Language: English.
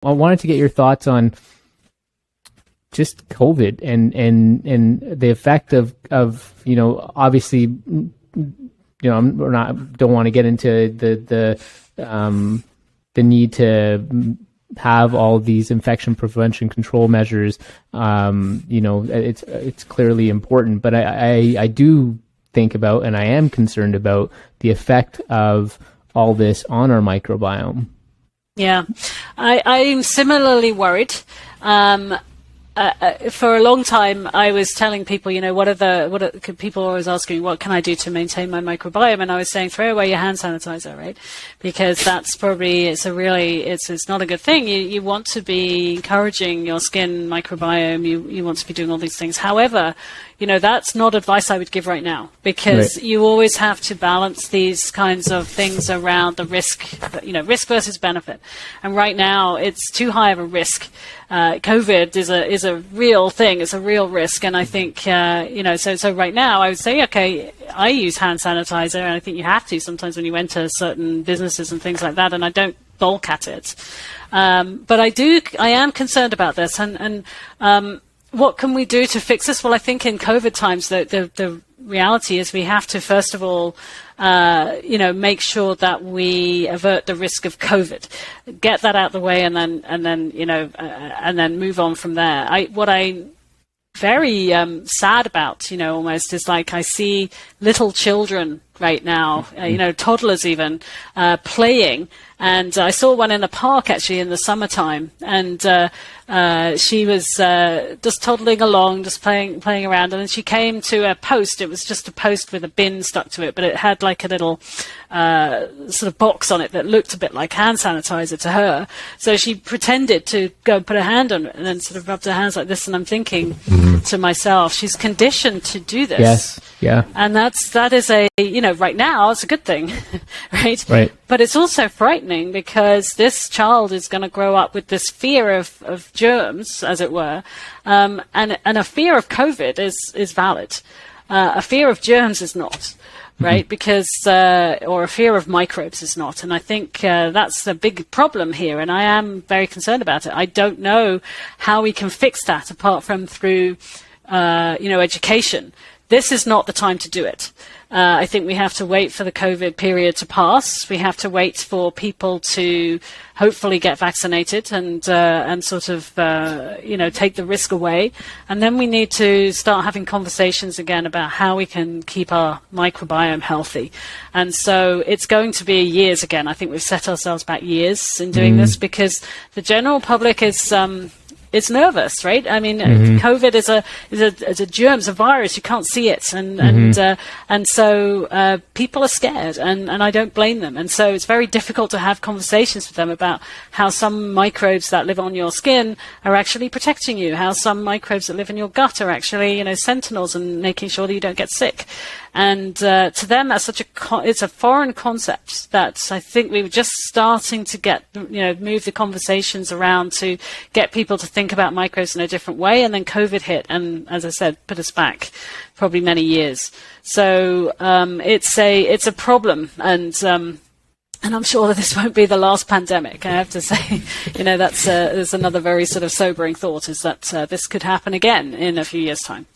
I wanted to get your thoughts on just COVID and the effect of obviously, don't want to get into the need to have all these infection prevention control measures. It's clearly important, but I do think about, and I am concerned about, the effect of all this on our microbiome. Yeah, I'm similarly worried. For a long time, I was telling people, people always asking me, what can I do to maintain my microbiome? And I was saying, throw away your hand sanitizer, right? Because that's probably, it's not a good thing. You want to be encouraging your skin microbiome. You want to be doing all these things. However, that's not advice I would give right now, because you always have to balance these kinds of things around the risk versus benefit. And right now, it's too high of a risk. COVID is a real thing. It's a real risk. And I think, so right now I would say, okay, I use hand sanitizer, and I think you have to sometimes when you enter certain businesses and things like that. And I don't bulk at it. But I am concerned about this. And what can we do to fix this? Well, I think in COVID times, the reality is we have to, first of all, make sure that we avert the risk of COVID, get that out of the way, and then move on from there. What I'm very sad about, almost, is like I see little children right now, toddlers even, playing. And I saw one in a park actually in the summertime, and she was just toddling along, just playing around, and then she came to a post. It was just a post with a bin stuck to it, but it had like a little sort of box on it that looked a bit like hand sanitizer to her. So she pretended to go put her hand on it and then sort of rubbed her hands like this. And I'm thinking to myself, she's conditioned to do this. Yes, yeah. And that is right now it's a good thing, right? Right. But it's also frightening, because this child is going to grow up with this fear of germs, as it were, and a fear of COVID is valid. A fear of germs is not, right? Because or a fear of microbes is not. And I think that's the big problem here, and I am very concerned about it. I don't know how we can fix that apart from through education. This is not the time to do it. I think we have to wait for the COVID period to pass. We have to wait for people to hopefully get vaccinated and sort of, take the risk away. And then we need to start having conversations again about how we can keep our microbiome healthy. And so it's going to be years again. I think we've set ourselves back years in doing this, because the general public is it's nervous, right? I mean, COVID is a germ, a virus. You can't see it, and so people are scared, and I don't blame them. And so it's very difficult to have conversations with them about how some microbes that live on your skin are actually protecting you, how some microbes that live in your gut are actually, sentinels and making sure that you don't get sick. And to them, that's it's a foreign concept that I think we were just starting to get, move the conversations around to get people to think about microbes in a different way. And then COVID hit, and as I said, put us back probably many years. So it's a problem, and I'm sure that this won't be the last pandemic. I have to say, that's another very sort of sobering thought, is that this could happen again in a few years' time.